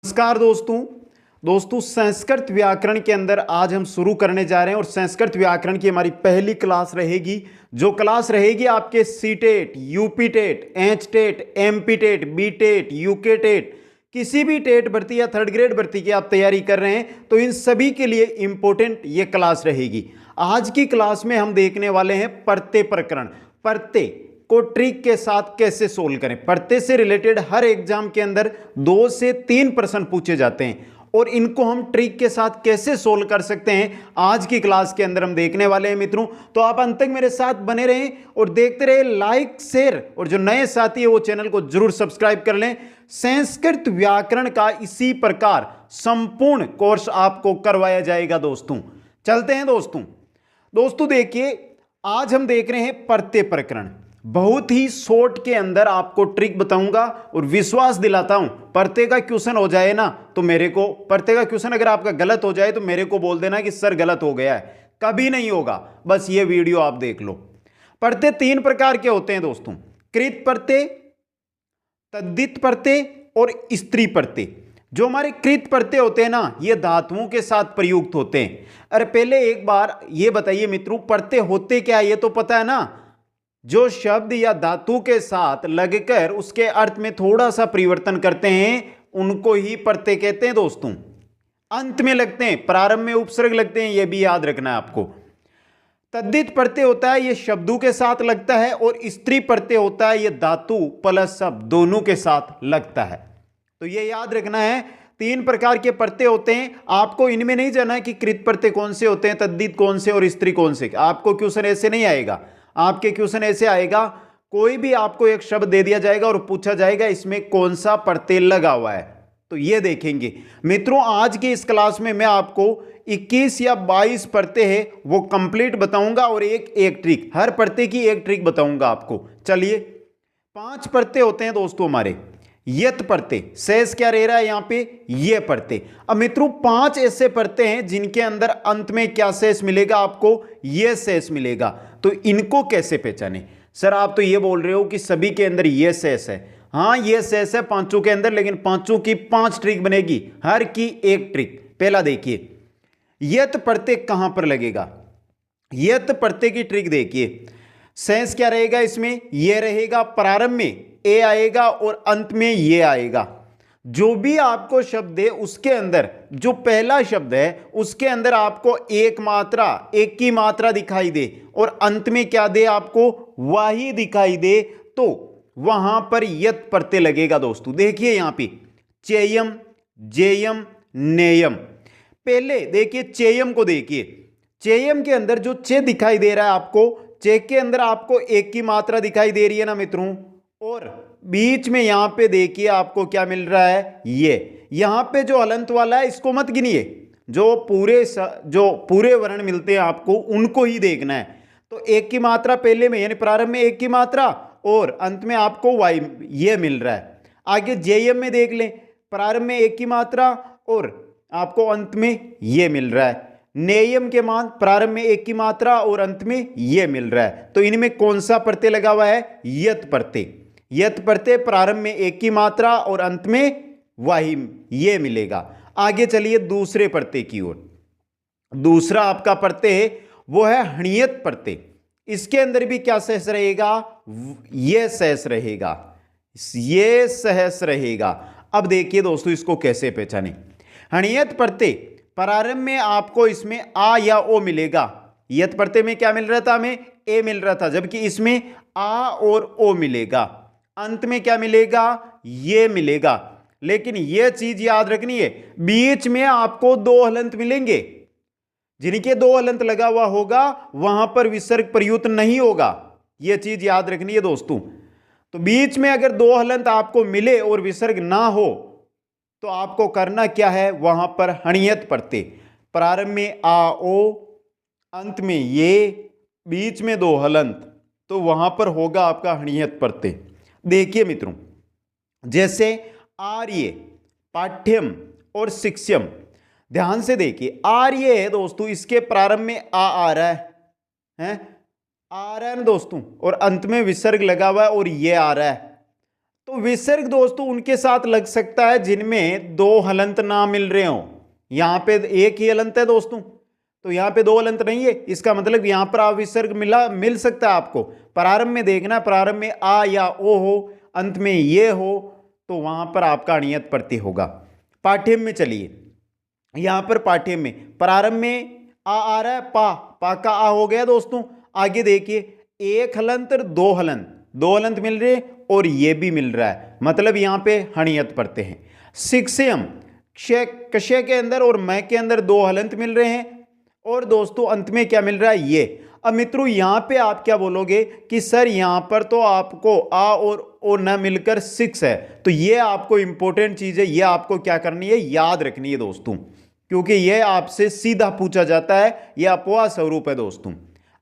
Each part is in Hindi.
नमस्कार दोस्तों संस्कृत व्याकरण के अंदर आज हम शुरू करने जा रहे हैं और संस्कृत व्याकरण की हमारी पहली क्लास रहेगी। जो क्लास रहेगी आपके C TET, UP TET, H TET, MP TET, B TET, UK TET, किसी भी टेट भर्ती या थर्ड ग्रेड भर्ती की आप तैयारी कर रहे हैं तो इन सभी के लिए इंपॉर्टेंट ये क्लास रहेगी। आज की क्लास में हम देखने वाले हैं परते प्रकरण। परते को ट्रिक के साथ कैसे सोल्व करें। परते से रिलेटेड हर एग्जाम के अंदर 2 से 3 प्रश्न पूछे जाते हैं और इनको हम ट्रिक के साथ कैसे सोल्व कर सकते हैं आज की क्लास के अंदर हम देखने वाले हैं मित्रों। तो आप अंत तक मेरे साथ बने रहें और देखते रहे, लाइक शेयर, और जो नए साथी है वो चैनल को जरूर सब्सक्राइब कर लें। संस्कृत व्याकरण का इसी प्रकार संपूर्ण कोर्स आपको करवाया जाएगा दोस्तों। चलते हैं दोस्तों देखिए, आज हम देख रहे हैं परते प्रकरण। बहुत ही शॉर्ट के अंदर आपको ट्रिक बताऊंगा और विश्वास दिलाता हूं, परते का क्वेश्चन हो जाए ना तो मेरे को, परते का क्वेश्चन अगर आपका गलत हो जाए तो मेरे को बोल देना कि सर गलत हो गया है। कभी नहीं होगा, बस ये वीडियो आप देख लो। परते 3 प्रकार के होते हैं दोस्तों, कृत परते, तद्धित परते और स्त्री परते। जो हमारे कृत परते होते हैं ना, ये धातुओं के साथ प्रयुक्त होते हैं। अरे पहले एक बार ये बताइए मित्रों, परते होते क्या है ये तो पता है ना। जो शब्द या धातु के साथ लगकर उसके अर्थ में थोड़ा सा परिवर्तन करते हैं उनको ही परते कहते हैं दोस्तों। अंत में लगते हैं, प्रारंभ में उपसर्ग लगते हैं, यह भी याद रखना है आपको। तद्धित परते होता है ये शब्दों के साथ लगता है, और स्त्री परते होता है ये धातु प्लस शब्द दोनों के साथ लगता है। तो ये याद रखना है, 3 प्रकार के परते होते हैं। आपको इनमें नहीं जाना है कि कृत परते कौन से होते हैं, तद्धित कौन से और स्त्री कौन से। आपको क्वेश्चन ऐसे नहीं आएगा। आपके क्वेश्चन ऐसे आएगा, कोई भी आपको एक शब्द दे दिया जाएगा और पूछा जाएगा इसमें कौन सा प्रत्यय लगा हुआ है, तो ये देखेंगे मित्रों। आज की इस क्लास में मैं आपको 21 या 22 प्रत्यय है वो कंप्लीट बताऊंगा और एक ट्रिक, हर प्रत्यय की एक ट्रिक बताऊंगा आपको। चलिए, 5 प्रत्यय होते हैं दोस्तों हमारे। यत प्रत्यय, शेष क्या रह रहा है यहां पे, ये प्रत्यय। अब मित्रों 5 ऐसे प्रत्यय हैं जिनके अंदर अंत में क्या शेष मिलेगा आपको, ये शेष मिलेगा। तो इनको कैसे पहचाने। सर आप तो ये बोल रहे हो कि सभी के अंदर ये शेष है। हाँ ये शेष है पांचों के अंदर, लेकिन पांचों की 5 ट्रिक बनेगी, हर की एक ट्रिक। पहला देखिए, यत प्रत्यय कहां पर लगेगा। यत प्रत्यय की ट्रिक देखिए, शेष क्या रहेगा इसमें, ये रहेगा, प्रारंभ में ए आएगा और अंत में ये आएगा। जो भी आपको शब्द है उसके अंदर जो पहला शब्द है उसके अंदर आपको एक मात्रा, एक की मात्रा दिखाई दे और अंत में क्या दे आपको, वाही दिखाई दे, तो वहां पर यत प्रत्यय लगेगा दोस्तों। देखिए यहां पे चेयम, जेयम, नेयम। पहले देखिए चेयम को देखिए, चेयम के अंदर जो चे दिखाई दे रहा है आपको, चे के अंदर आपको एक की मात्रा दिखाई दे रही है ना मित्रों, और बीच में यहां पे देखिए आपको क्या मिल रहा है, ये यहां पे जो हलंत वाला है इसको मत गिनिए, जो पूरे वर्ण मिलते हैं आपको उनको ही देखना है। तो एक की मात्रा पहले में यानी प्रारंभ में एक की मात्रा और अंत में आपको वाई ये मिल रहा है। आगे जेयम में देख लें, प्रारंभ में एक की मात्रा और आपको अंत में ये मिल रहा है। नेयम के मान, प्रारंभ में एक की मात्रा और अंत में ये मिल रहा है। तो इनमें कौन सा प्रत्यय लगा हुआ है, यत प्रत्यय। यत प्रत्यय प्रारंभ में एक की मात्रा और अंत में वाही ये मिलेगा। आगे चलिए दूसरे प्रत्यय की ओर। दूसरा आपका प्रत्यय है वो है हणियत प्रत्यय। इसके अंदर भी क्या शेष रहेगा, ये शेष रहेगा, ये शेष रहेगा। अब देखिए दोस्तों इसको कैसे पहचाने। हणियत प्रत्यय प्रारंभ में आपको इसमें आ या ओ मिलेगा। यत प्रत्यय में क्या मिल रहा था, हमें ए मिल रहा था, जबकि इसमें आ और ओ मिलेगा। अंत में क्या मिलेगा, ये मिलेगा। लेकिन ये चीज याद रखनी है, बीच में आपको 2 हलंत मिलेंगे। जिनके 2 हलंत लगा हुआ होगा वहां पर विसर्ग प्रयुक्त नहीं होगा, यह चीज याद रखनी है दोस्तों। तो बीच में अगर 2 हलंत आपको मिले और विसर्ग ना हो तो आपको करना क्या है, वहां पर हणियत प्रत्यय, प्रारंभ में आ ओ, अंत में ये, बीच में 2 हलंत, तो वहां पर होगा आपका हणियत प्रत्यय। देखिए मित्रों, जैसे आर्य, पाठ्यम और शिक्षम, ध्यान से देखिए, आर्य है दोस्तों, इसके प्रारंभ में आ रहा है आ रहा है ना दोस्तों, और अंत में विसर्ग लगा हुआ है और ये आ रहा है। तो विसर्ग दोस्तों उनके साथ लग सकता है जिनमें दो हलंत ना मिल रहे हो। यहां पे एक ही हलंत है दोस्तों, तो यहां पे दो हलंत नहीं है, इसका मतलब यहां पर अविसर्ग मिल सकता है आपको। प्रारंभ में देखना, प्रारंभ में आ या ओ हो, अंत में ये हो, तो वहां पर आपका अनियत प्रत्यय होगा। पाठ्यम में चलिए, यहां पर पाठ्यम में प्रारंभ में आ रहा है, पा का आ हो गया दोस्तों। आगे देखिए, एक हलंत और दो हलंत मिल रहे और ये भी मिल रहा है, मतलब यहां पे हणियत पढ़ते हैं। शिक्षयम, कशय के अंदर और मैं के अंदर दो हलंत मिल रहे हैं और दोस्तों अंत में क्या मिल रहा है, ये। अब मित्रों यहां पे आप क्या बोलोगे कि सर यहां पर तो आपको आ और ओ न मिलकर 6 है, तो ये आपको इंपॉर्टेंट चीज है, ये आपको क्या करनी है, याद रखनी है दोस्तों, क्योंकि यह आपसे सीधा पूछा जाता है, यह अपवाद स्वरूप है दोस्तों।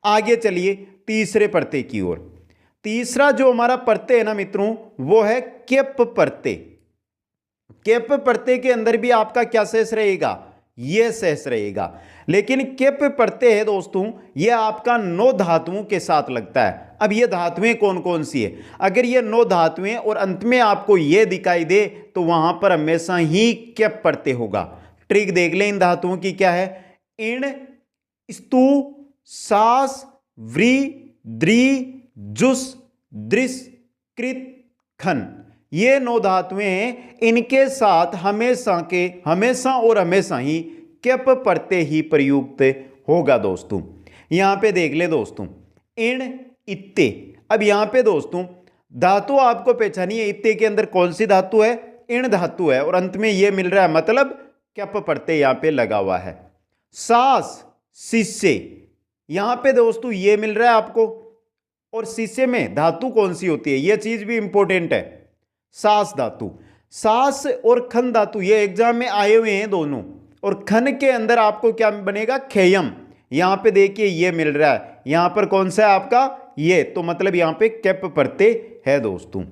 आगे चलिए तीसरे प्रत्यय की ओर। तीसरा जो हमारा प्रत्यय है ना मित्रों, वो है केप प्रत्यय। केप प्रत्यय के अंदर भी आपका क्या शेष रहेगा, यह शेष रहेगा। लेकिन केप प्रत्यय है दोस्तों, यह आपका 9 धातुओं के साथ लगता है। अब ये धातुएं कौन कौन सी है, अगर ये 9 धातुएं और अंत में आपको ये दिखाई दे तो वहां पर हमेशा ही केप प्रत्यय होगा। ट्रिक देख लें इन धातुओं की क्या है, इण, स्तु, सास, व्री, द्री, जुस, दृस, कृत, खन, ये 9 धातुएं हैं, इनके साथ हमेशा और हमेशा ही केप प्रत्यय ही प्रयुक्त होगा दोस्तों। यहां पे देख ले दोस्तों, इण, इत्ते। अब यहां पे दोस्तों धातु आपको पहचानिए, इत्ते के अंदर कौन सी धातु है, इण धातु है और अंत में यह मिल रहा है, मतलब केप प्रत्यय यहां पे लगा हुआ है। सास, शिष्य, यहां पे दोस्तों ये मिल रहा है आपको, और शिष्य में धातु कौन सी होती है, यह चीज भी इंपॉर्टेंट है, सास धातु। सास और खन धातु ये एग्जाम में आए हुए हैं दोनों, और खन के अंदर आपको क्या बनेगा, खेयम। यहां पे देखिए ये मिल रहा है, यहां पर कौन सा है आपका, ये, तो मतलब यहां पे केप प्रत्यय है दोस्तों,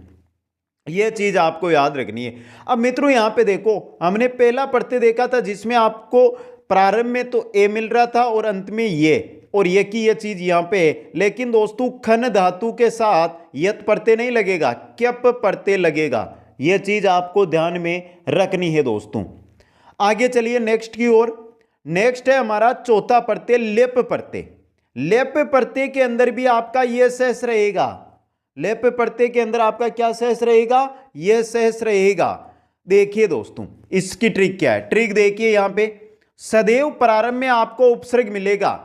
यह चीज आपको याद रखनी है। अब मित्रों यहां पे देखो, हमने पहला प्रत्यय देखा था जिसमें आपको प्रारंभ में तो ए मिल रहा था और अंत में ये, और ये की ये चीज यहां पे है। लेकिन दोस्तों खन धातु के साथ यत प्रत्यय नहीं लगेगा, केप प्रत्यय लगेगा, यह चीज आपको ध्यान में रखनी है दोस्तों। आगे चलिए नेक्स्ट की ओर। नेक्स्ट है हमारा चौथा प्रत्यय लेप प्रत्यय। लेप प्रत्यय के अंदर भी आपका यह शेष रहेगा, लेप प्रत्यय के अंदर आपका क्या शेष रहेगा, यह शेष रहेगा। देखिए दोस्तों इसकी ट्रिक क्या है, ट्रिक देखिए यहां पे, सदैव प्रारंभ में आपको उपसर्ग मिलेगा।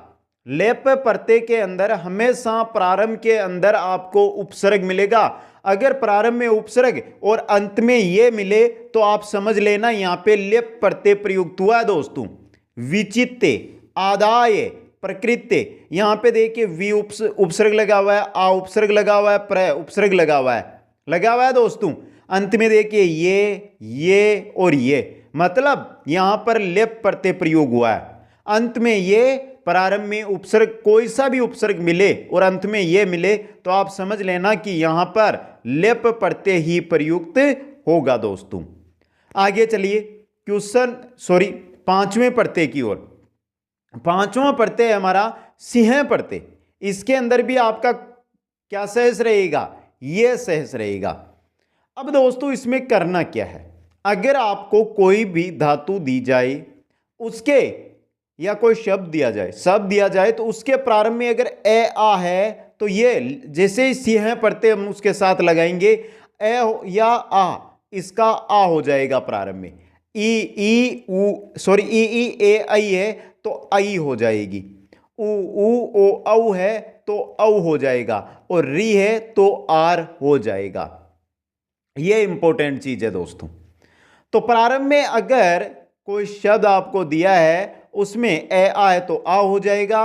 लेप प्रत्यय के अंदर हमेशा प्रारंभ के अंदर आपको उपसर्ग मिलेगा। अगर प्रारंभ में उपसर्ग और अंत में यह मिले तो आप समझ लेना यहां पे लेप प्रत्यय प्रयुक्त हुआ है दोस्तों। विचित्ते, आदाय, प्रकृत्य, यहां पे देखिए वी उपसर्ग लगा हुआ है, आ उपसर्ग लगा हुआ है, प्र उपसर्ग लगा हुआ है दोस्तों। अंत में देखिए ये और ये, मतलब यहां पर लेप प्रत्यय प्रयोग हुआ है। अंत में ये, प्रारंभ में उपसर्ग, कोई सा भी उपसर्ग मिले और अंत में ये मिले तो आप समझ लेना कि यहां पर लेप प्रत्यय ही प्रयुक्त होगा दोस्तों। आगे चलिए पांचवें प्रत्यय की ओर। पांचवा प्रत्यय हमारा सिंह प्रत्यय। इसके अंदर भी आपका क्या शेष रहेगा, यह शेष रहेगा। अब दोस्तों इसमें करना क्या है, अगर आपको कोई भी धातु दी जाए उसके, या कोई शब्द दिया जाए तो उसके प्रारंभ में अगर ए आ है तो ये जैसे ही सिंह प्रत्यय हम उसके साथ लगाएंगे, ए या आ, इसका आ हो जाएगा प्रारंभ में। ई ए आई है तो आई हो जाएगी, ओ औ है तो औ हो जाएगा, और री है तो आर हो जाएगा। यह इंपॉर्टेंट चीज है दोस्तों। तो प्रारंभ में अगर कोई शब्द आपको दिया है उसमें ए आ है तो आ हो जाएगा,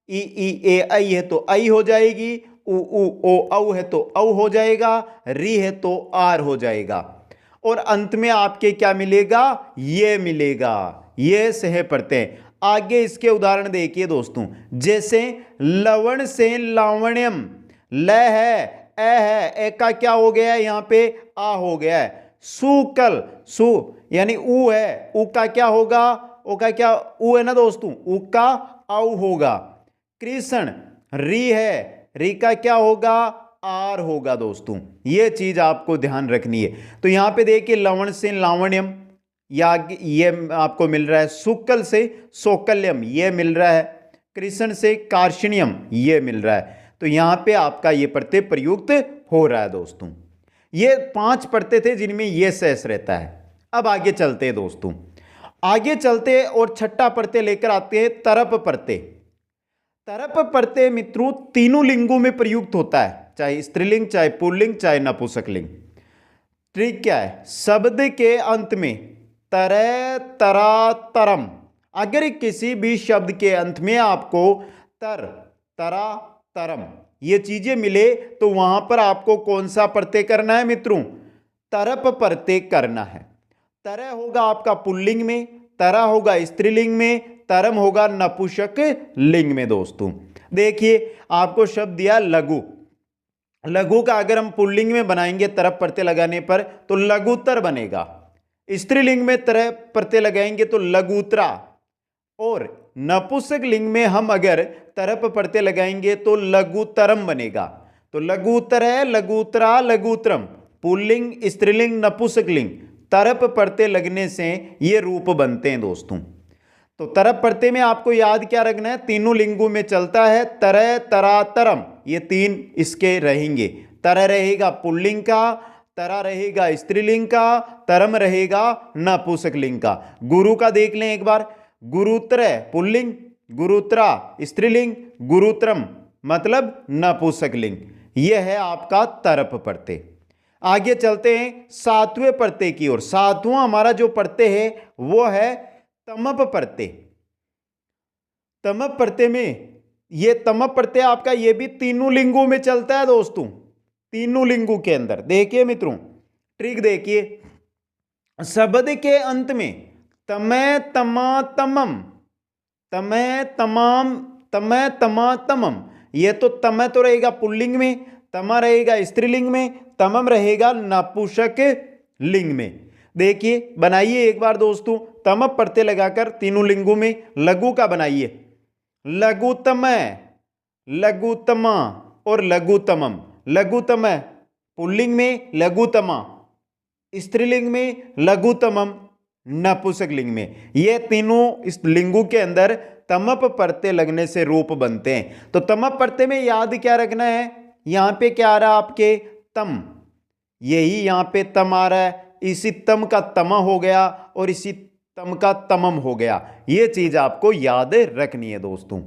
ई ए आई है तो आई हो जाएगी, ओ औ है तो औ हो जाएगा, री है तो आर हो जाएगा, और अंत में आपके क्या मिलेगा, ये मिलेगा, ये सह प्रत्यय। आगे इसके उदाहरण देखिए दोस्तों, जैसे लवण से लावण्यम, ल है, ए का क्या हो गया है, यहां पे आ हो गया है। सुकल, सु यानी ऊ है, ऊ का क्या होगा, ओ का क्या, ऊ है ना दोस्तों, ऊ का औ होगा। कृष्ण, री है, री का क्या होगा, आर होगा दोस्तों, ये चीज आपको ध्यान रखनी है। तो यहां पे देखिए लवण से लावण्यम, या ये आपको मिल रहा है, शुक्ल से सोकल्यम ये मिल रहा है, कृष्ण से कार्षणियम ये मिल रहा है। तो यहां पे आपका ये प्रत्यय प्रयुक्त हो रहा है दोस्तों। ये 5 प्रत्यय थे जिनमें ये शेष रहता है। अब आगे चलते हैं दोस्तों, आगे चलते हैं और छठा प्रत्यय लेकर आते हैं तरप प्रत्यय। तरप प्रत्यय मित्रों तीनों लिंगों में प्रयुक्त होता है, चाहे स्त्रीलिंग, चाहे पुल्लिंग, चाहे नपुंसकलिंग। ट्रिक क्या है, शब्द के अंत में तरह, तरा, तरम, अगर किसी भी शब्द के अंत में आपको तर, तरा, तरम ये चीजें मिले तो वहां पर आपको कौन सा प्रत्यय करना है मित्रों, तरप प्रत्यय करना है। तरह होगा आपका पुल्लिंग में, तरा होगा स्त्रीलिंग में, तरम होगा नपुंसक लिंग में दोस्तों। देखिए आपको शब्द दिया लघु, लघु का अगर हम पुल्लिंग में बनाएंगे तरप प्रत्यय लगाने पर तो लघुतर बनेगा, स्त्रीलिंग में तरह प्रत्यय लगाएंगे तो लघुतरा, और नपुंसक लिंग में हम अगर तरप प्रत्यय लगाएंगे तो लघुतरम बनेगा। तो लघुतर है, लघुतरा, लघुतरम, पुल्लिंग, स्त्रीलिंग, नपुंसक लिंग, तरप प्रत्यय लगने से ये रूप बनते हैं दोस्तों। तो तरप प्रत्यय में आपको याद क्या रखना है, तीनों लिंगों में चलता है, तरह, तरा, तरम, ये 3 इसके रहेंगे। तरह रहेगा पुल्लिंग का, तरा रहेगा स्त्रीलिंग का, तरम रहेगा नपुंसक लिंग का। गुरु का देख लें एक बार, गुरुतर पुल्लिंग, गुरुत्रा स्त्रीलिंग, गुरुत्रम मतलब नपुंसक लिंग, यह है आपका तरप प्रत्यय। आगे चलते हैं 7वें प्रत्यय की ओर। 7वां हमारा जो प्रत्यय है वो है तमप प्रत्यय। तमप प्रत्यय में ये तमप प्रत्यय आपका ये भी तीनों लिंगों में चलता है दोस्तों, तीनों लिंगों के अंदर। देखिए मित्रों ट्रिक देखिए, शब्द के अंत में तमै, तमा, तमम, तमै, तमाम, तमै, तमा, तमम, ये तो तमै तो रहेगा पुल्लिंग में, तमा रहेगा स्त्रीलिंग में, तमम रहेगा नपुंसक लिंग में। देखिए बनाइए एक बार दोस्तों, तमप प्रत्यय लगाकर तीनों लिंगों में लघु का बनाइए, लघुतमय, लघुतमा और लघुतमम। लघुतमय पुल्लिंग में, लघुतमा स्त्रीलिंग में, लघुतमम नपुंसक लिंग में। ये तीनों इस लिंगों के अंदर तमप प्रत्यय लगने से रूप बनते हैं। तो तमप प्रत्यय में याद क्या रखना है, यहां पे क्या आ रहा है आपके तम, यही यहां पे तम आ रहा है, इसी तम का तमा हो गया और इसी तम का तमम हो गया, ये चीज आपको याद रखनी है दोस्तों।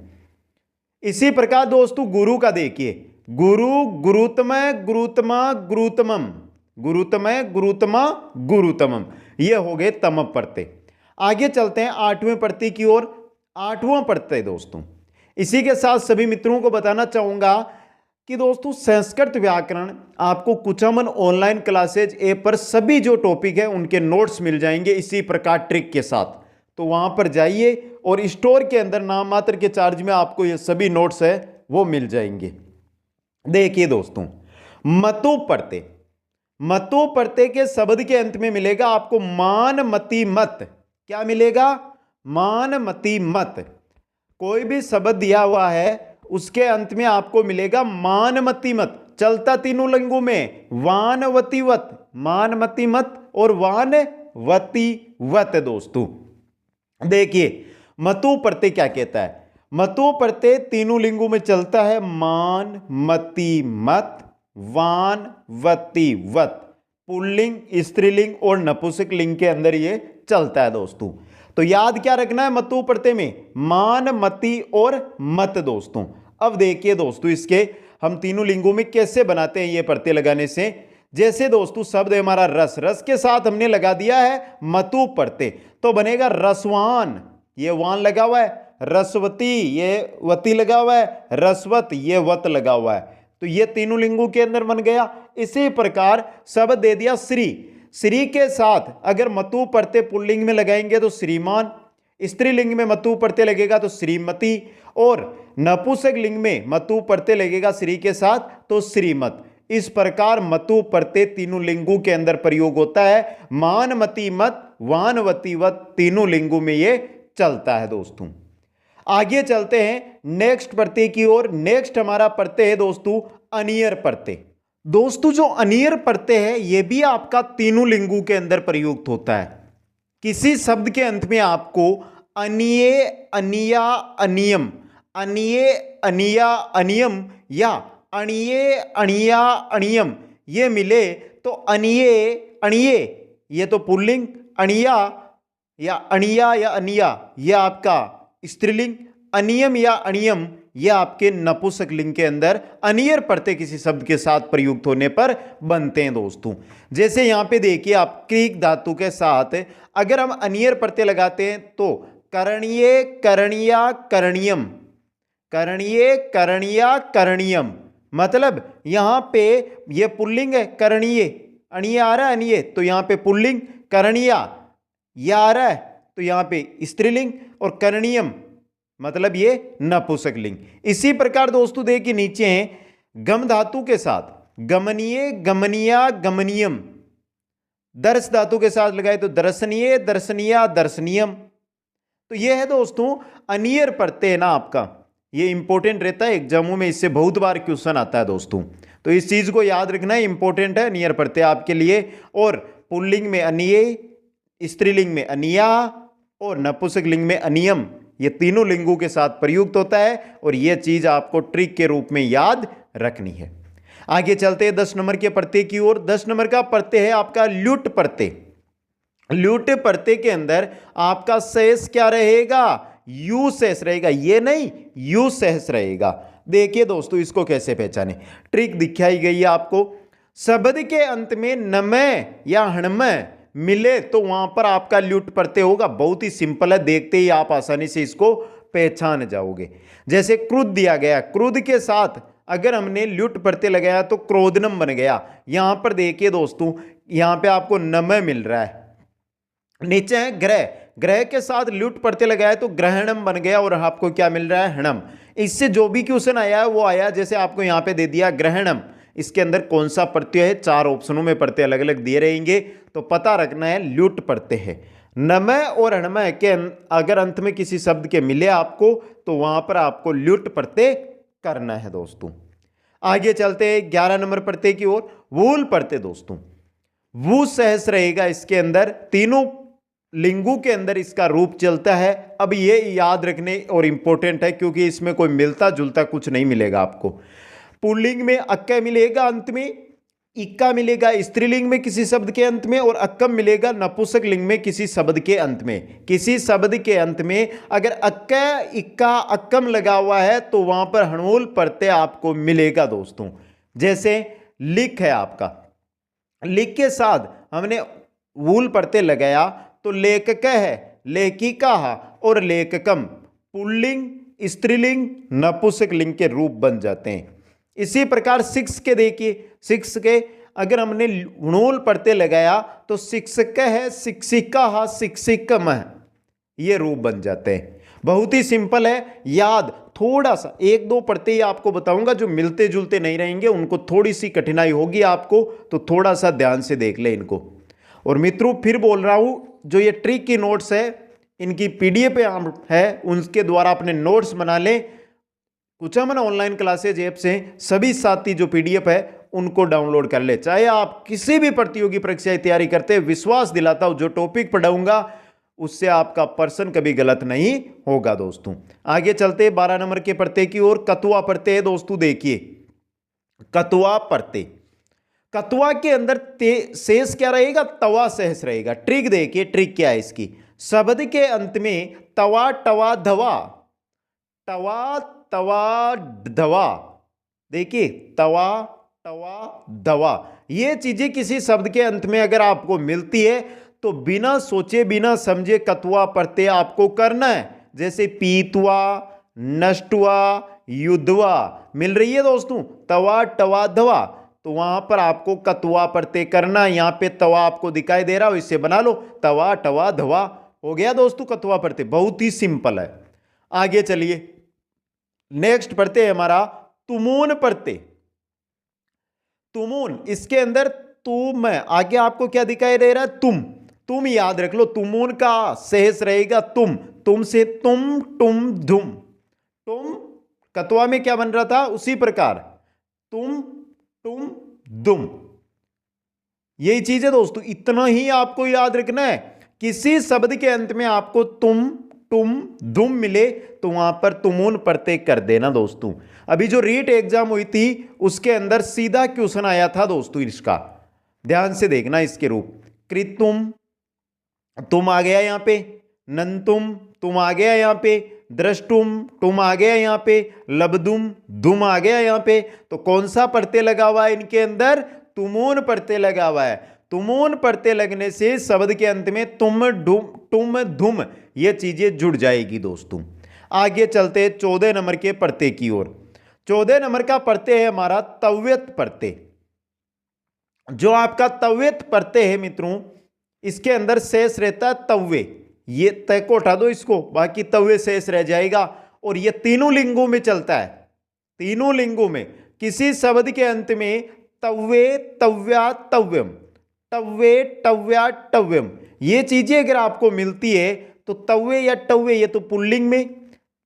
इसी प्रकार दोस्तों गुरु का देखिए, गुरु, गुरुतमय, गुरुतमा, गुरुतमम, गुरुतमय, गुरुतमा, गुरुतमम, ये हो गए तमप प्रत्यय। आगे चलते हैं 8वें प्रत्यय की ओर। 8वां प्रत्यय दोस्तों, इसी के साथ सभी मित्रों को बताना चाहूंगा कि दोस्तों संस्कृत व्याकरण आपको कुचामन ऑनलाइन क्लासेज ऐप पर सभी जो टॉपिक है उनके नोट्स मिल जाएंगे इसी प्रकार ट्रिक के साथ। तो वहां पर जाइए और स्टोर के अंदर नाम मात्र के चार्ज में आपको ये सभी नोट्स है वो मिल जाएंगे। देखिए दोस्तों मतु प्रत्यय, मतु प्रत्यय के शब्द के अंत में मिलेगा आपको मान, मति, मत। क्या मिलेगा, मान, मति, मत। कोई भी शब्द दिया हुआ है उसके अंत में आपको मिलेगा मान, मति, मत। चलता तीनों लिंगों में, वान, वति, वत, मान, मति, मत और वान, वति, वत दोस्तों। देखिए मतु प्रत्यय क्या कहता है, मतु प्रत्यय तीनों लिंगों में चलता है, मान, मति, मत, वान, वति, वत, पुल्लिंग, स्त्रीलिंग और नपुंसक लिंग के अंदर ये चलता है दोस्तों। तो याद क्या रखना है मतु प्रत्यय में, मान, मति और मत दोस्तों। अब देखिए दोस्तों इसके हम तीनों लिंगों में कैसे बनाते हैं ये प्रत्यय लगाने से। जैसे दोस्तों शब्द है हमारा रस, रस के साथ हमने लगा दिया है मतु प्रत्यय, तो बनेगा रसवान, ये वान लगा हुआ है, रसवती ये वती लगा हुआ है, रसवत ये वत लगा हुआ है, तो ये तीनों लिंगों के अंदर बन गया। इसी प्रकार शब्द दे दिया श्री, श्री के साथ अगर मतु प्रत्यय पुल्लिंग में लगाएंगे तो श्रीमान, स्त्रीलिंग में मतु प्रत्यय लगेगा तो श्रीमती, और नपुंसक लिंग में मतु प्रत्यय लगेगा श्री के साथ तो श्रीमत। इस प्रकार मतु प्रत्यय तीनों लिंगों के अंदर प्रयोग होता है, मान, मति, मत, वान, वति, वत तीनों लिंगों में ये चलता है दोस्तों। आगे चलते हैं नेक्स्ट प्रत्यय की ओर। नेक्स्ट हमारा प्रत्यय है दोस्तों अनियर प्रत्यय। दोस्तों जो अनियर प्रत्यय है ये भी आपका तीनों लिंगों के अंदर प्रयुक्त होता है। किसी शब्द के अंत में आपको अनिये, अनिया, अनियम, अनिये, अनिया, अनियम या अणिये, अणिया, अणियम ये मिले तो अनिये, अणिये ये तो पुल्लिंग, अणिया या अनिया ये आपका स्त्रीलिंग, अनियम या अणियम ये आपके नपुंसक लिंग के अंदर अनियर प्रत्यय किसी शब्द के साथ प्रयुक्त होने पर बनते हैं दोस्तों। जैसे यहां पे देखिए आप क्रीक धातु के साथ अगर हम अनियर प्रत्यय लगाते हैं तो करणीय, करणीया, करणीयम, करणीय, करणीया, करणीयम, मतलब यहां पे ये पुल्लिंग है करणीय, अणिय आ रहा है अनिय तो यहां पे पुल्लिंग, करणीया यह आ रहा है तो यहां पे स्त्रीलिंग और करणीयम मतलब ये नपुंसक लिंग। इसी प्रकार दोस्तों देखिए नीचे हैं गम धातु के साथ गमनीय, गमनिया, गमनियम, दर्श धातु के साथ लगाए तो दर्शनीय, दर्शनिया, दर्शनियम। तो ये है दोस्तों अनियर प्रत्यय ना आपका, ये इंपॉर्टेंट रहता है एग्जामों में, इससे बहुत बार क्वेश्चन आता है दोस्तों। तो इस चीज को याद रखना है, इंपॉर्टेंट है अनियर प्रत्यय आपके लिए। और पुल्लिंग में अनिये, स्त्रीलिंग में अनिया और नपुंसक लिंग में अनियम, ये तीनों लिंगों के साथ प्रयुक्त होता है और यह चीज आपको ट्रिक के रूप में याद रखनी है। आगे चलते हैं 10 नंबर के प्रत्यय की ओर। 10 नंबर का प्रत्यय है आपका ल्युट प्रत्यय। ल्युट प्रत्यय के अंदर आपका शेष क्या रहेगा? यू शेष रहेगा, ये नहीं यू शेष रहेगा। देखिए दोस्तों इसको कैसे पहचाने, ट्रिक दिखाई गई है आपको। शब्द के अंत में नमय या हणमय मिले तो वहां पर आपका ल्युट प्रत्यय होगा। बहुत ही सिंपल है, देखते ही आप आसानी से इसको पहचान जाओगे। जैसे क्रुद्ध दिया गया, क्रुद्ध के साथ अगर हमने ल्युट प्रत्यय लगाया तो क्रोधनम बन गया। यहां पर देखिए दोस्तों यहां पे आपको नमय मिल रहा है। नीचे है ग्रह, ग्रह के साथ ल्युट प्रत्यय लगाया तो ग्रहणम बन गया और आपको क्या मिल रहा है? हणम। इससे जो भी क्वेश्चन आया है वो आया, जैसे आपको यहां पे दे दिया ग्रहणम, इसके अंदर कौन सा प्रत्यय है? 4 ऑप्शनों में प्रत्यय अलग अलग दिए रहेंगे तो पता रखना है ल्युट प्रत्यय है। नमय और अणमय के अगर अंत में किसी शब्द के मिले आपको तो वहां पर आपको ल्युट प्रत्यय करना है दोस्तों। आगे चलते हैं 11 नंबर प्रत्यय की ओर। वूल प्रत्यय दोस्तों, वू सहस रहेगा, इसके अंदर तीनों लिंगों के अंदर इसका रूप चलता है। अब ये याद रखने और इंपॉर्टेंट है क्योंकि इसमें कोई मिलता जुलता कुछ नहीं मिलेगा आपको। पुल्लिंग में अक्का मिलेगा अंत में, इक्का मिलेगा स्त्रीलिंग में किसी शब्द के अंत में, और अक्कम मिलेगा नपुंसक लिंग में किसी शब्द के अंत में। किसी शब्द के अंत में अगर अक्का, इक्का, अक्कम लगा हुआ है तो वहां पर हणूल प्रत्यय आपको मिलेगा दोस्तों। जैसे लिख है आपका, लिख के साथ हमने वूल प्रत्यय लगाया तो लेखक है, लेखिका और लेखकम पुल्लिंग, स्त्रीलिंग, नपुंसक लिंग के रूप बन जाते हैं। इसी प्रकार शिक्ष के देखिए, शिक्ष के अगर हमने णूल प्रत्यय लगाया तो शिक्षक है, शिक्षिका, शिक्षिकम है, ये रूप बन जाते हैं। बहुत ही सिंपल है, याद थोड़ा सा 1-2 प्रत्यय आपको बताऊंगा जो मिलते जुलते नहीं रहेंगे, उनको थोड़ी सी कठिनाई होगी आपको, तो थोड़ा सा ध्यान से देख ले इनको। और मित्रों फिर बोल रहा हूं, जो ये ट्रिक की नोट्स है इनकी पीडीएफ है, उनके द्वारा अपने नोट्स बना लें। कुचामन ऑनलाइन क्लासेज ऐप से सभी साथी जो पीडीएफ है उनको डाउनलोड कर ले। चाहे आप किसी भी प्रतियोगी परीक्षा की तैयारी करते हैं, विश्वास दिलाता हूं जो टॉपिक पढ़ाऊंगा उससे आपका पर्सन कभी गलत नहीं होगा दोस्तों। आगे चलते 12 नंबर के प्रत्यय की ओर। कतुआ प्रत्यय है दोस्तों, देखिए कतुआ प्रत्यय, कतुआ के अंदर शेष क्या रहेगा? तवा शेष रहेगा। ट्रिक देखिए, ट्रिक क्या है इसकी? शब्द के अंत में तवा, टवा, धवा, तवा, तवा, धवा, देखिए तवा, टवा, धवा, ये चीजें किसी शब्द के अंत में अगर आपको मिलती है तो बिना सोचे बिना समझे कतुआ प्रत्यय आपको करना है। जैसे पीतवा, नष्टवा, युद्धवा मिल रही है दोस्तों, तवा, टवा, धवा, तो वहां पर आपको कतुआ प्रत्यय करना है। यहां पे तवा आपको दिखाई दे रहा हो, इससे बना लो तवा, टवा, धवा, हो गया दोस्तों कतुआ प्रत्यय। बहुत ही सिंपल है। आगे चलिए, नेक्स्ट प्रत्यय हमारा तुमून प्रत्यय। तुमून, इसके अंदर तुम, आगे आपको क्या दिखाई दे रहा है? तुम याद रख लो, तुमून का शेष रहेगा तुम, तुम से तुम, टुम, धुम, तुम कतवा में क्या बन रहा था? उसी प्रकार तुम, तुम, दुम। यही चीज है दोस्तों, इतना ही आपको याद रखना है। किसी शब्द के अंत में आपको तुम, तुम, दुम मिले तो वहां पर तुमुन प्रत्यय कर देना दोस्तों। अभी जो रीट एग्जाम हुई थी उसके अंदर सीधा क्वेश्चन आया था दोस्तों इसका, ध्यान से देखना इसके रूप। कृतुम, तुम आ गया यहां पे, नंतुम, तुम आ गया यहां पे, द्रष्टुम, तुम आ गया यहां पे, लब्धुम, दुम आ गया यहां पे। तो कौन सा प्रत्यय लगा हुआ है इनके अंदर? तुमोन प्रत्यय लगा हुआ है। तुमोन प्रत्यय लगने से शब्द के अंत में तुम, तुम, धुम ये चीजें जुड़ जाएगी दोस्तों। आगे चलते 14 नंबर के प्रत्यय की ओर। 14 नंबर का प्रत्यय है हमारा तव्यत प्रत्यय। जो आपका तव्यत प्रत्यय है मित्रों, इसके अंदर शेष रहता है तव्य। ये तय को हटा दो इसको, बाकी तव्य शेष रह जाएगा। और ये तीनों लिंगों में चलता है। तीनों लिंगों में किसी शब्द के अंत में तव्ये, तव्या, तव्यम, तव्ये, तव्या, तव्यम ये चीजें अगर आपको मिलती है तो तव्य या टव्य ये तो पुल्लिंग में,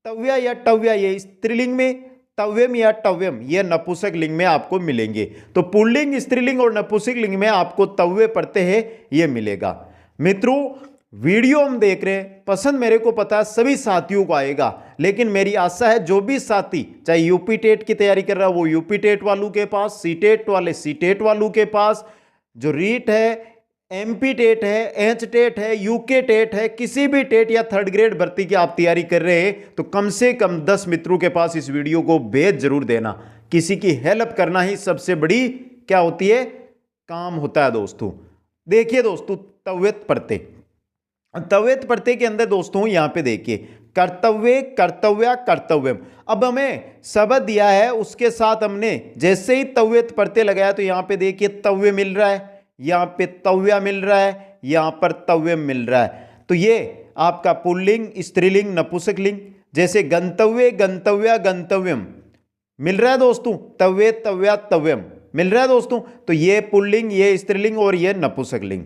तव्या या टव्या ये स्त्रीलिंग में, तव्यम या टव्यम ये नपुंसक लिंग में आपको मिलेंगे। तो पुल्लिंग, स्त्रीलिंग और नपुंसक लिंग में आपको तव्य प्रत्यय है ये मिलेगा। मित्रों वीडियो हम देख रहे हैं, पसंद मेरे को पता है सभी साथियों को आएगा, लेकिन मेरी आशा है जो भी साथी चाहे यूपी टेट की तैयारी कर रहा है वो यूपी टेट वालों के पास, सी टेट वाले सी टेट वालों के पास, जो रीट है, एमपी टेट है, एच टेट है, यूके टेट है, किसी भी टेट या थर्ड ग्रेड भर्ती की आप तैयारी कर रहे हैं तो कम से कम 10 मित्रों के पास इस वीडियो को भेज जरूर देना। किसी की हेल्प करना ही सबसे बड़ी क्या होती है, काम होता है दोस्तों। देखिए दोस्तों तव्यत प्रत्यय, तव्यत प्रत्यय के अंदर दोस्तों यहां पे देखिए कर्तव्य, कर्तव्या, कर्तव्यम। अब हमें शब्द दिया है उसके साथ हमने जैसे ही तव्यत प्रत्यय लगाया तो यहां पे देखिए तव्य मिल रहा है, यहां पे तव्या मिल रहा है, यहां पर तव्यम मिल रहा है। तो ये आपका पुल्लिंग, स्त्रीलिंग, नपुंसक लिंग। जैसे गंतव्य, गंतव्या, गंतव्यम मिल रहा है दोस्तों, तव्य, तव्या, तव्यम मिल रहा है दोस्तों। तो ये पुल्लिंग, ये स्त्रीलिंग और ये नपुंसक लिंग।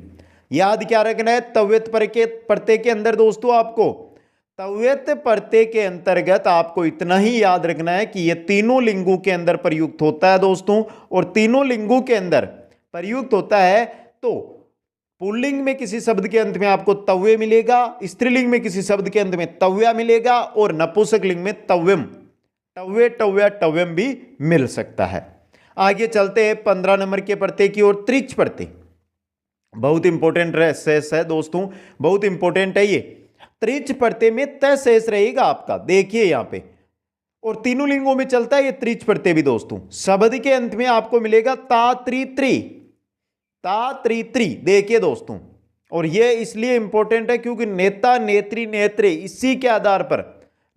याद क्या रखना है तव्यत प्रत्यय के अंदर दोस्तों, आपको तव्यत प्रत्यय के अंतर्गत आपको इतना ही याद रखना है कि ये तीनों लिंगों के अंदर प्रयुक्त होता है दोस्तों। और तीनों लिंगों के अंदर प्रयुक्त होता है तो पुल्लिंग में किसी शब्द के अंत में आपको तव्य मिलेगा, स्त्रीलिंग में किसी शब्द के अंत में तव्या मिलेगा और नपुंसक लिंग में तव्यम, तव्य, तव्या, तव्यम भी मिल सकता है। आगे चलते हैं 15 नंबर के प्रत्यय की ओर, त्रिच प्रत्यय। बहुत इंपॉर्टेंट शेष है दोस्तों, बहुत इंपॉर्टेंट है ये। त्रिच प्रत्यय में तय शेष रहेगा आपका, देखिए यहां पे, और तीनों लिंगों में चलता है ये त्रिच प्रत्यय भी दोस्तों। शब्द के अंत में आपको मिलेगा ता, त्रि, त्रि, ता, त्रि, त्रि। देखिए दोस्तों, और ये इसलिए इंपॉर्टेंट है क्योंकि नेता, नेत्री, नेत्रे इसी के आधार पर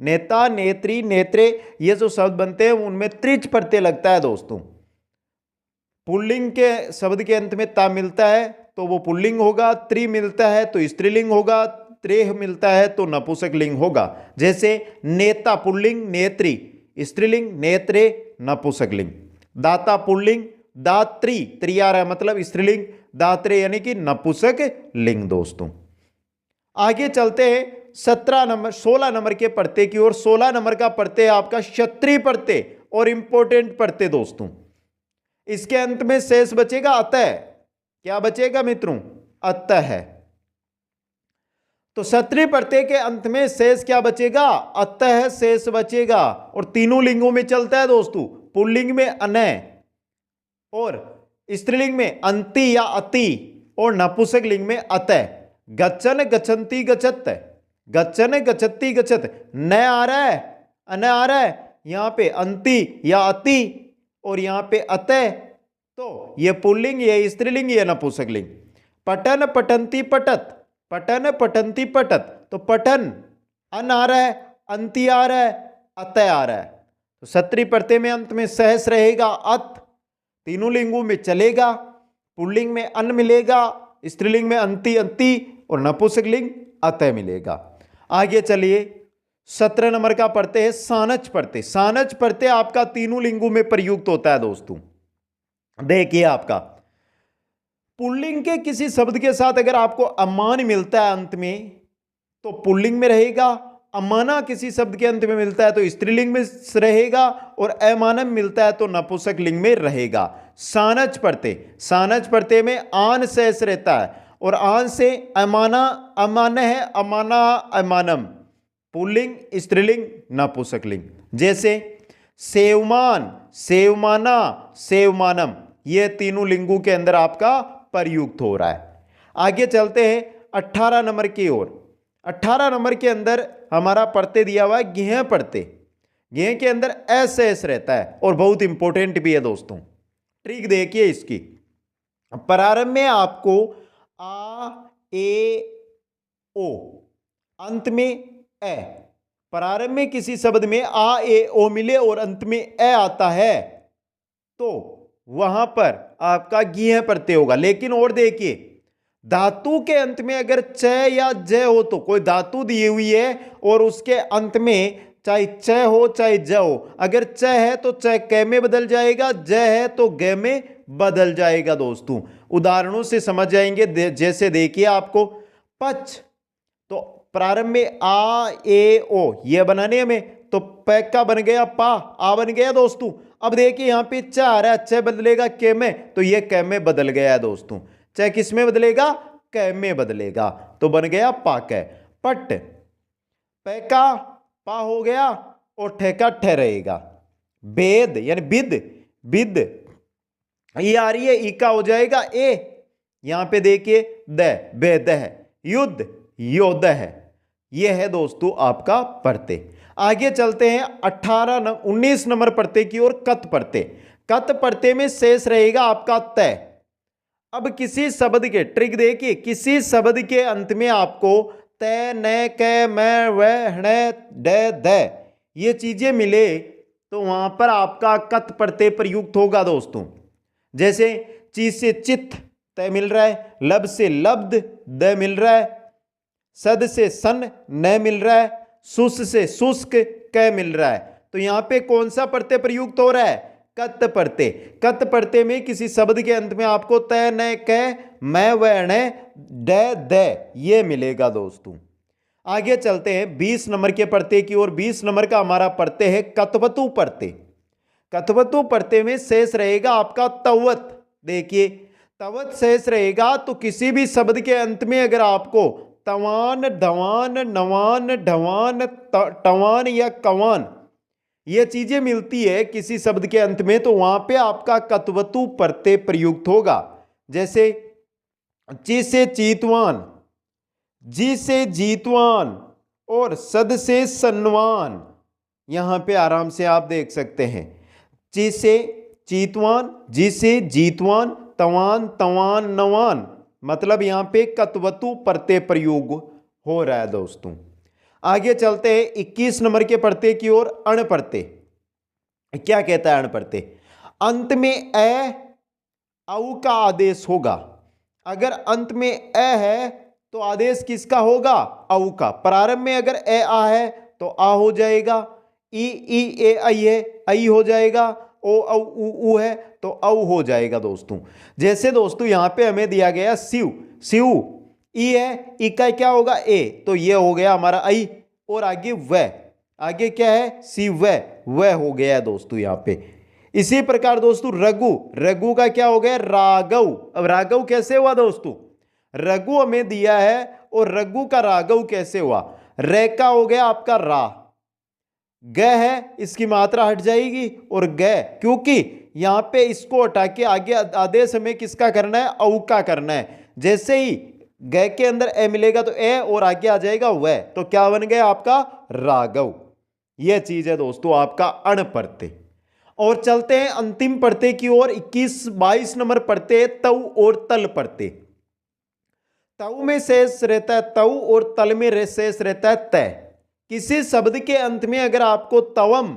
नेता, नेत्री, नेत्रे ये जो शब्द बनते हैं उनमें त्रिच प्रत्यय लगता है दोस्तों। पुल्लिंग के शब्द के अंत में ता मिलता है तो वो पुल्लिंग होगा, त्रि मिलता है तो स्त्रीलिंग होगा, त्रेह मिलता है तो नपुंसक लिंग होगा। जैसे नेता पुल्लिंग, नेत्री स्त्रीलिंग, नेत्रे नपुंसक लिंग। दाता पुल्लिंग, दात्री, त्रियारा मतलब स्त्रीलिंग, दात्रे यानी कि नपुंसक लिंग दोस्तों। आगे चलते हैं 16 नंबर के प्रत्यय की ओर। 16 नंबर का प्रत्यय आपका क्षत्रिय प्रत्यय और इंपॉर्टेंट प्रत्यय दोस्तों। इसके अंत में शेष बचेगा अतः। क्या बचेगा मित्रों? अतः है। तो क्षत्रिय प्रत्यय के अंत में शेष क्या बचेगा? अतः शेष बचेगा। और तीनों लिंगों में चलता है दोस्तों, पुल्लिंग में अनय और स्त्रीलिंग में अंति या अति और नपुंसक लिंग में अतः। गच्छन, गच्छन्ति, गच्छत, गच्छन, गच्छति, गच्छत। न आ रहा है, अन आ रहा है, यहां पे अंति या अति और यहां पे अतः। तो ये पुल्लिंग, ये स्त्रीलिंग, ये नपुंसक लिंग। पठन, पठन्ति, पठत, पठन, पठन्ति, पठत। तो पठन अन आ रहा है, अंति आ रहा है, अतः आ रहा है। तो क्षत्रिय प्रत्यय में अंत में सहस रहेगा अत, तीनों लिंगों में चलेगा। पुल्लिंग में अन मिलेगा, स्त्रीलिंग में अंति, अंति और नपुंसक लिंग अतः मिलेगा। आगे चलिए 17 नंबर का प्रत्यय है सानच प्रत्यय। सानच प्रत्यय आपका तीनों लिंगों में प्रयुक्त होता है दोस्तों। देखिए आपका पुल्लिंग के किसी शब्द के साथ अगर आपको अमान मिलता है अंत में तो पुल्लिंग में रहेगा, अमाना किसी शब्द के अंत में मिलता है तो स्त्रीलिंग में रहेगा, और अमानम मिलता है तो नपुंसक लिंग में रहेगा। सानच प्रत्यय में आन शेष रहता है, और आन से अमाना अमान है, अमाना अमानम, पुल्लिंग स्त्रीलिंग नपुंसक लिंग। जैसे सेवमान सेवमाना सेवमानम, ये तीनों लिंगों के अंदर आपका प्रयुक्त हो रहा है। आगे चलते हैं 18 नंबर की ओर। 18 नंबर के अंदर हमारा प्रत्यय दिया हुआ है गेह प्रत्यय। गेह के अंदर एस एस रहता है और बहुत इंपॉर्टेंट भी है दोस्तों। ट्रिक देखिए इसकी, प्रारंभ में आपको आ ए ओ, अंत में ए, प्रारंभ में किसी शब्द में आ ए ओ मिले और अंत में ए आता है तो वहां पर आपका गेह प्रत्यय होगा। लेकिन और देखिए, धातु के अंत में अगर च या ज हो, तो कोई धातु दी हुई है और उसके अंत में चाहे च हो चाहे ज हो, अगर च है तो च क में बदल जाएगा, ज है तो ग में बदल जाएगा। दोस्तों उदाहरणों से समझ जाएंगे। जैसे देखिए आपको पच, तो प्रारंभ में आ ए ओ ये बनाने में, तो प का बन गया पा, आ बन गया दोस्तों। अब देखिए यहाँ पे च आ रहा है, च बदलेगा क में, तो ये क में बदल गया दोस्तों। च किस में बदलेगा? क में बदलेगा, तो बन गया पाक। पट, प का पा हो गया और ठ का ठ रहेगा। वेद यानी विद, विद ये आ रही है, ई का हो जाएगा ए, यहां पे देखिए द, वेद है। युद्ध योद्ध है। यह है दोस्तों आपका प्रत्यय। आगे चलते हैं 19 नंबर प्रत्यय की ओर, कत प्रत्यय। कत प्रत्यय में शेष रहेगा आपका तय। अब किसी शब्द के, ट्रिक देखिए, किसी शब्द के अंत में आपको तय न क मैं वह ड द ये चीजें मिले तो वहां पर आपका कत प्रत्यय प्रयुक्त होगा दोस्तों। जैसे चीज से चित्त तय मिल रहा है, लब से लब्ध द मिल रहा है, सद से सन न मिल रहा है, शुष्क से शुष्क क मिल रहा है, तो यहां पे कौन सा प्रत्यय प्रयुक्त हो रहा है? कत प्रत्यय। कत प्रत्यय में किसी शब्द के अंत में आपको तय न क मैं वह ड द ये मिलेगा दोस्तों। आगे चलते हैं 20 नंबर के प्रत्यय की ओर। 20 नंबर का हमारा प्रत्यय है कत्वतु प्रत्यय। कत्वतु प्रत्यय में शेष रहेगा आपका तवत। देखिए तवत शेष रहेगा तो किसी भी शब्द के अंत में अगर आपको तवान धवान नवान ढवान टवान या कवान ये चीजें मिलती है किसी शब्द के अंत में, तो वहां पे आपका कत्वतु प्रत्यय प्रयुक्त होगा। जैसे ची से चीतवान, जी से जीतवान और सद से सन्वान, यहां पे आराम से आप देख सकते हैं। ची से चीतवान, जी से जीतवान, तवान तवान नवान, मतलब यहां पे कत्वतु प्रत्यय प्रयोग हो रहा है दोस्तों। आगे चलते हैं 21 नंबर के प्रत्यय की ओर, अण प्रत्यय। क्या कहता है अण प्रत्यय? अंत में ए औ का आदेश होगा। अगर अंत में ए है तो आदेश किसका होगा? औ का। प्रारंभ में अगर ए आ है तो आ हो जाएगा, ई ए आई है आई हो जाएगा, ओ औ उ है तो औ हो जाएगा दोस्तों। जैसे दोस्तों यहां पे हमें दिया गया शिव, शिव ई है, ई का क्या होगा? ए, तो ये हो गया हमारा आई, और आगे वह, आगे क्या है? शिव वह हो गया है दोस्तों यहां पे। इसी प्रकार दोस्तों रघु, रघु का क्या हो गया? राघव। अब राघव कैसे हुआ दोस्तों? रघु हमें दिया है और रघु का राघव कैसे हुआ? रे का हो गया आपका रा, ग है इसकी मात्रा हट जाएगी और ग, क्योंकि यहां पे इसको हटा के आगे आदेश हमें किसका करना है? औ का करना है। जैसे ही ग के अंदर ए मिलेगा तो ए और आगे आ जाएगा वह, तो क्या बन गया आपका? राघव। यह चीज है दोस्तों आपका अण प्रत्यय। और चलते हैं अंतिम प्रत्यय की ओर, 22 नंबर प्रत्यय तव और तल प्रत्यय। तव में शेष रहता है तव और तल में शेष रहता है तय। किसी शब्द के अंत में अगर आपको तवम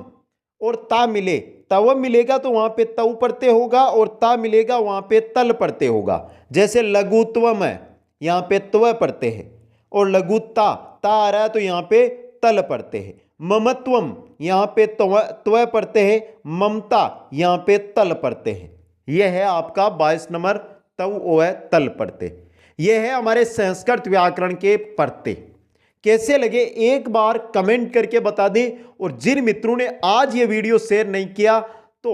और ता मिले, तवम मिलेगा तो वहां पे तव प्रत्यय होगा और ता मिलेगा वहां पे तल प्रत्यय होगा। जैसे लघुत्वम है, यहां पे त्व प्रत्यय है, और लघुता ता आ रहा है तो यहां पे तल प्रत्यय है। ममत्वम यहां पे त्व प्रत्यय है, ममता यहां पे तल प्रत्यय है। यह है आपका 22 नंबर तव ओ है तल प्रत्यय। यह है हमारे संस्कृत व्याकरण के प्रत्यय। कैसे लगे एक बार कमेंट करके बता दें, और जिन मित्रों ने आज ये वीडियो शेयर नहीं किया तो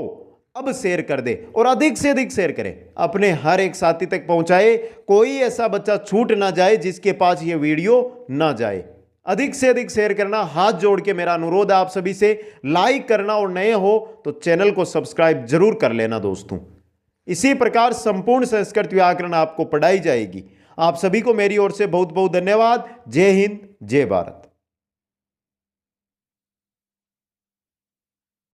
अब शेयर कर दे और अधिक से अधिक शेयर करें, अपने हर एक साथी तक पहुंचाए। कोई ऐसा बच्चा छूट ना जाए जिसके पास ये वीडियो ना जाए। अधिक से अधिक शेयर करना, हाथ जोड़ के मेरा अनुरोध है आप सभी से। लाइक करना और नए हो तो चैनल को सब्सक्राइब जरूर कर लेना दोस्तों। इसी प्रकार संपूर्ण संस्कृत व्याकरण आपको पढ़ाई जाएगी। आप सभी को मेरी ओर से बहुत बहुत धन्यवाद। जय हिंद, जय भारत।